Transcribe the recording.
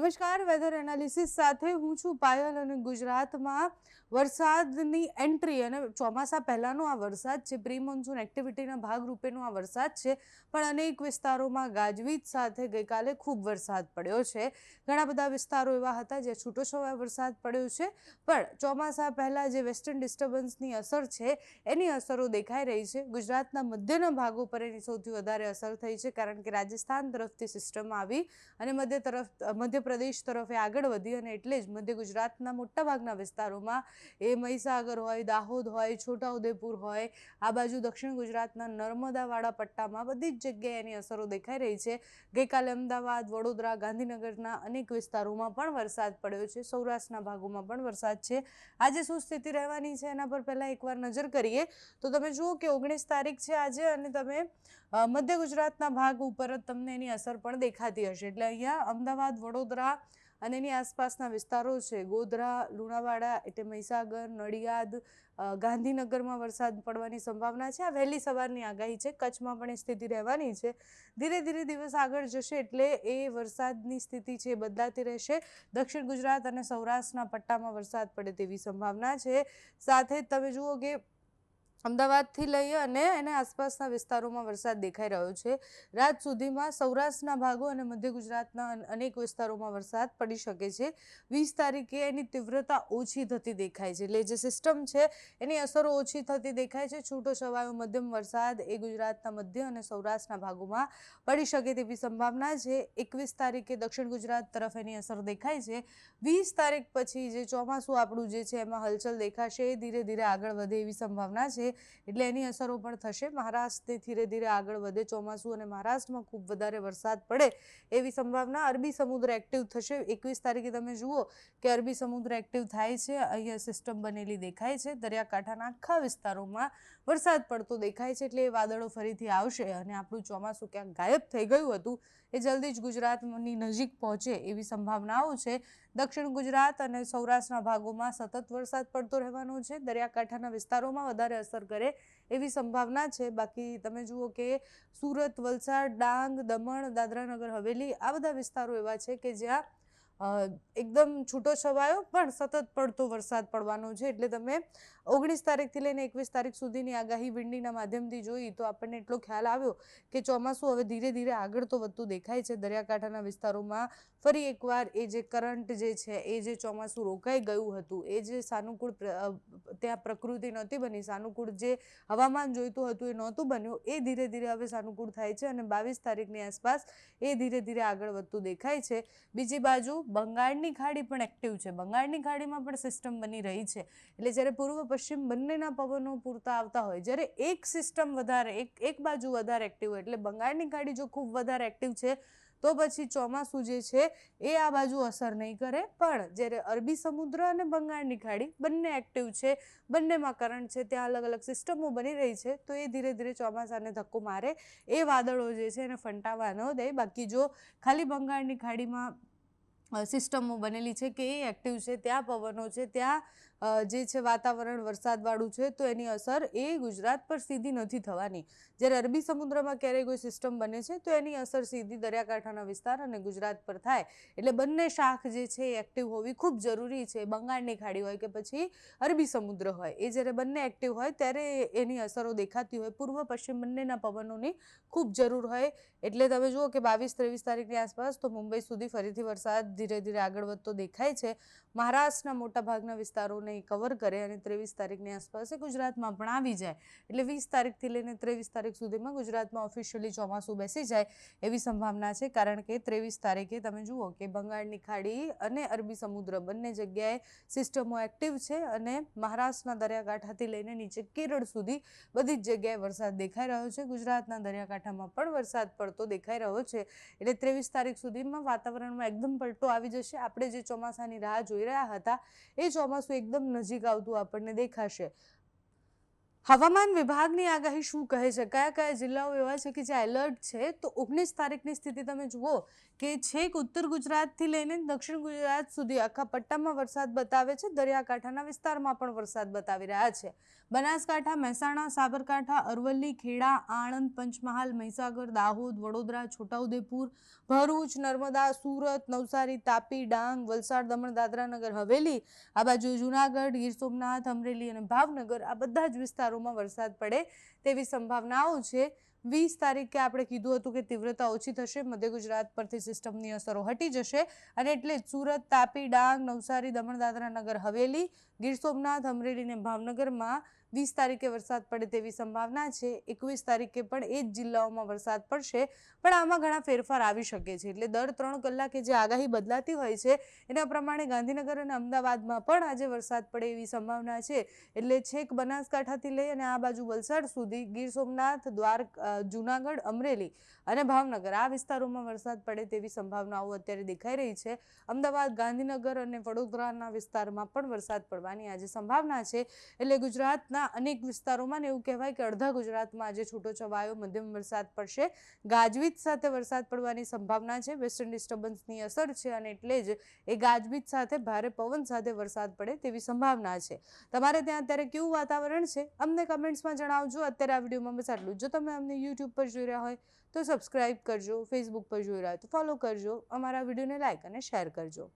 નમસ્કાર, weather analysis સાથે હું છું પાયલ અને ગુજરાતમાં વરસાદની એન્ટ્રી અને ચોમાસા પહેલાંનો આ વરસાદ છે, પ્રી મોન્સૂન એક્ટિવિટીના ભાગરૂપેનો આ વરસાદ છે. પણ અનેક વિસ્તારોમાં ગાજવીજ સાથે ગઈકાલે ખૂબ વરસાદ પડ્યો છે. ઘણા બધા વિસ્તારો એવા હતા જ્યાં છૂટોછવાયો વરસાદ પડ્યો છે, પણ ચોમાસા પહેલાં જે વેસ્ટર્ન ડિસ્ટર્બન્સની અસર છે એની અસરો દેખાઈ રહી છે. ગુજરાતના મધ્યના ભાગો પર એની સૌથી વધારે અસર થઈ છે, કારણ કે રાજસ્થાન તરફથી સિસ્ટમ આવી અને મધ્યપ્રદેશ તરફ આગળ વધી અને એટલે જ મધ્ય ગુજરાતના મોટાભાગના વિસ્તારોમાં એ મહીસાગર હોય, દાહોદ હોય, છોટાઉદેપુર હોય, આ બાજુ દક્ષિણ ગુજરાતના નર્મદાવાળા પટ્ટામાં બધી જ જગ્યાએ એની અસરો દેખાઈ રહી છે. ગઈકાલે અમદાવાદ, વડોદરા, ગાંધીનગરના અનેક વિસ્તારોમાં પણ વરસાદ પડ્યો છે. સૌરાષ્ટ્રના ભાગોમાં પણ વરસાદ છે. આજે શું સ્થિતિ રહેવાની છે એના પર પહેલાં એકવાર નજર કરીએ તો તમે જુઓ કે 19 તારીખ છે આજે, અને તમે મધ્ય ગુજરાતના ભાગ ઉપર જ તમને એની અસર પણ દેખાતી હશે. એટલે અહીંયા અમદાવાદ, વડોદરા અને એની આસપાસના વિસ્તારો છે, ગોધરા, લુણાવાડા એટલે મહીસાગર, નડિયાદ, ગાંધીનગરમાં વરસાદ પડવાની સંભાવના છે. આ વહેલી સવારની આગાહી છે. કચ્છમાં પણ એ સ્થિતિ રહેવાની છે. ધીરે ધીરે દિવસ આગળ જશે એટલે એ વરસાદની સ્થિતિ છે બદલાતી રહેશે. દક્ષિણ ગુજરાત અને સૌરાષ્ટ્રના પટ્ટામાં વરસાદ પડે તેવી સંભાવના છે. સાથે જ તમે જુઓ કે અમદાવાદથી લઈ અને એના આસપાસના વિસ્તારોમાં વરસાદ દેખાઈ રહ્યો છે. રાત સુધીમાં સૌરાષ્ટ્રના ભાગો અને મધ્ય ગુજરાતના અનેક વિસ્તારોમાં વરસાદ પડી શકે છે. 20 તારીખે એની તીવ્રતા ઓછી થતી દેખાય છે, એટલે જે સિસ્ટમ છે એની અસરો ઓછી થતી દેખાય છે. છૂટો છવાયો મધ્યમ વરસાદ એ ગુજરાતના મધ્ય અને સૌરાષ્ટ્રના ભાગોમાં પડી શકે તેવી સંભાવના છે. 21 તારીખે દક્ષિણ ગુજરાત તરફ એની અસર દેખાય છે. 20 તારીખ પછી જે ચોમાસું આપણું જે છે એમાં હલચલ દેખાશે, એ ધીરે ધીરે આગળ વધે એવી સંભાવના છે. એટલે એની અસરો પણ થશે. મહારાષ્ટ્રથી ધીરે ધીરે આગળ વધે ચોમાસું અને મહારાષ્ટ્રમાં ખૂબ વધારે વરસાદ પડે એવી સંભાવના. અરબી સમુદ્ર એક્ટિવ થશે. 21 તારીખે તમે જુઓ કે અરબી સમુદ્ર એક્ટિવ થાય છે. અહીંયા સિસ્ટમ બનેલી દેખાય છે. દરિયાકાંઠાના આખા વિસ્તારોમાં વરસાદ પડતો દેખાય છે. એટલે એ વાદળો ફરીથી આવશે અને આપણું ચોમાસું ક્યાંક ગાયબ થઈ ગયું હતું એ જલ્દી જ ગુજરાતની નજીક પહોંચે એવી સંભાવનાઓ છે. દક્ષિણ ગુજરાત અને સૌરાષ્ટ્રના ભાગોમાં સતત વરસાદ પડતો રહેવાનો છે. દરિયાકાંઠાના વિસ્તારોમાં વધારે અસર કરે એવી સંભાવના છે. બાકી તમે જુઓ કે સુરત, વલસાડ, ડાંગ, દમણ, દાદરાનગર હવેલી આ બધા વિસ્તારો એવા છે કે જ્યાં એકદમ છૂટો છવાયો પણ સતત પડતો વરસાદ પડવાનો છે. એટલે તમે 19 તારીખથી લઈને 21 તારીખ સુધીની આગાહી વિંડીના માધ્યમથી જોઈ તો આપણને એટલો ખ્યાલ આવ્યો કે ચોમાસું હવે ધીરે ધીરે આગળ તો વધતું દેખાય છે. દરિયાકાંઠાના વિસ્તારોમાં ફરી એકવાર એ જે કરંટ જે છે, એ જે ચોમાસું રોકાઈ ગયું હતું, એ જે સાનુકૂળ ત્યાં પ્રકૃતિ નહોતી બની, સાનુકૂળ જે હવામાન જોઈતું હતું એ નહોતું બન્યું, એ ધીરે ધીરે હવે સાનુકૂળ થાય છે અને 22 તારીખની આસપાસ એ ધીરે ધીરે આગળ વધતું દેખાય છે. બીજી બાજુ બંગાળની ખાડી પણ એક્ટિવ છે. બંગાળની ખાડીમાં પણ સિસ્ટમ બની રહી છે. એટલે જ્યારે પૂર્વ પશ્ચિમ બંનેના પવનો પૂરતા આવતા હોય, જ્યારે એક સિસ્ટમ વધારે એક બાજુ વધારે એક્ટિવ હોય, એટલે બંગાળની ખાડી જો ખૂબ વધારે એક્ટિવ છે તો પછી ચોમાસું જે છે એ આ બાજુ અસર નહીં કરે. પણ જ્યારે અરબી સમુદ્ર અને બંગાળની ખાડી બંને એક્ટિવ છે, બંનેમાં કરંટ છે, ત્યાં અલગ અલગ સિસ્ટમો બની રહી છે, તો એ ધીરે ધીરે ચોમાસાને ધક્કો મારે, એ વાદળો જે છે એને ફંટાવા ન દે. બાકી જો ખાલી બંગાળની ખાડીમાં સિસ્ટમો બનેલી છે કે એ એક્ટિવ છે, ત્યાં પવનો છે, ત્યાં જે છે વાતાવરણ વરસાદવાળું છે, તો એની અસર એ ગુજરાત પર સીધી નથી થવાની. જ્યારે અરબી સમુદ્રમાં ક્યારેય કોઈ સિસ્ટમ બને છે તો એની અસર સીધી દરિયાકાંઠાના વિસ્તાર અને ગુજરાત પર થાય. એટલે બંને શાખ જે છે એ એક્ટિવ હોવી ખૂબ જરૂરી છે. બંગાળની ખાડી હોય કે પછી અરબી સમુદ્ર હોય, એ જ્યારે બંને એક્ટિવ હોય ત્યારે એની અસરો દેખાતી હોય. પૂર્વ પશ્ચિમ બંનેના પવનોની ખૂબ જરૂર હોય. એટલે તમે જુઓ કે 22-23 તારીખની આસપાસ તો મુંબઈ સુધી ફરીથી વરસાદ ધીરે ધીરે આગળ વધતો દેખાય છે. મહારાષ્ટ્રના મોટાભાગના વિસ્તારોને કવર કરે અને 23 તારીખની આસપાસ ગુજરાતમાં પણ આવી જાય. એટલે 20 તારીખથી લઈને 23 તારીખ સુધીમાં ગુજરાતમાં ઓફિશિયલી ચોમાસું બેસી જાય એવી સંભાવના છે. કારણ કે 23 તારીખે તમે જુઓ કે બંગાળની ખાડી અને અરબી સમુદ્ર બંને જગ્યાએ સિસ્ટમો એક્ટિવ છે અને મહારાષ્ટ્રના દરિયાકાંઠાથી લઈને નીચે કેરળ સુધી બધી જ જગ્યાએ વરસાદ દેખાઈ રહ્યો છે. ગુજરાતના દરિયાકાંઠામાં પણ વરસાદ પડતો દેખાઈ રહ્યો છે. એટલે 23 તારીખ સુધીમાં વાતાવરણમાં એકદમ પલટો આવી જશે. આપણે જે ચોમાસાની રાહ જોઈ રહ્યા હતા એ ચોમાસું એકદમ નજીક આવતું આપણને દેખાશે. હવામાન વિભાગની આગાહી શું કહે છે, કયા કયા જિલ્લાઓ એવા છે કે જ્યાં એલર્ટ છે? તો 19 તારીખની સ્થિતિ તમે જુઓ કે છેક ઉત્તર ગુજરાતથી લઈને દક્ષિણ ગુજરાત સુધી આખા પટ્ટામાં વરસાદ બતાવે છે. દરિયાકાંઠાના વિસ્તારમાં પણ વરસાદ બતાવી રહ્યા છે. બનાસકાંઠા, મહેસાણા, સાબરકાંઠા, અરવલ્લી, ખેડા, આણંદ, પંચમહાલ, મહીસાગર, દાહોદ, વડોદરા, છોટાઉદેપુર, ભરૂચ, નર્મદા, સુરત, નવસારી, તાપી, ડાંગ, વલસાડ, દમણ, દાદરા નગર હવેલી, આ બાજુ જૂનાગઢ, ગીર સોમનાથ, અમરેલી અને ભાવનગર, આ બધા જ વિસ્તારોમાં વરસાદ પડે તેવી સંભાવનાઓ છે. 20 તારીખે આપણે કીધું હતું કે તીવ્રતા ઓછી થશે, મધ્ય ગુજરાત પરથી સિસ્ટમની અસરો હટી જશે અને એટલે જ સુરત, તાપી, ડાંગ, નવસારી, દમણ, દાદરા નગર હવેલી, ગીર સોમનાથ, અમરેલી અને ભાવનગરમાં 20 તારીખે વરસાદ પડે તેવી સંભાવના છે. 21 તારીખે પણ એ જ જિલ્લાઓમાં વરસાદ પડશે, પણ આમાં ઘણા ફેરફાર આવી શકે છે. એટલે દર 3 કલાકે જે આગાહી બદલાતી હોય છે એના પ્રમાણે ગાંધીનગર અને અમદાવાદમાં પણ આજે વરસાદ પડે એવી સંભાવના છે. એટલે છેક બનાસકાંઠાથી લઈ અને આ બાજુ વલસાડ સુધી, ગીર સોમનાથ, જૂનાગઢ, અમરેલી અને ભાવનગર આ વિસ્તારોમાં વરસાદ પડે તેવી સંભાવનાઓ અત્યારે દેખાઈ રહી છે. અમદાવાદ, ગાંધીનગર અને વડોદરાના વિસ્તારમાં પણ વરસાદ પડવાની આજે સંભાવના છે. એટલે ગુજરાતના અનેક વિસ્તારોમાં એવું કહેવાય કે અડધા ગુજરાતમાં આજે છૂટોછવાયો મધ્યમ વરસાદ પડશે. ગાજવીજ સાથે વરસાદ પડવાની સંભાવના છે. વેસ્ટર્ન ડિસ્ટર્બન્સની અસર છે અને એટલે જ એ ગાજવીજ સાથે ભારે પવન સાથે વરસાદ પડે તેવી સંભાવના છે. તમારે ત્યાં અત્યારે કેવું વાતાવરણ છે અમને કમેન્ટ્સમાં જણાવજો. અત્યારે આ વિડીયોમાં બસ આટલું. જો તમે અમને યુટ્યુબ પર જોઈ રહ્યા હોય તો સબસ્ક્રાઇબ કરજો, ફેસબુક પર જોઈ રહ્યા હોય તો ફોલો કરજો, અમારા વિડીયોને લાઇક અને શેર કરજો.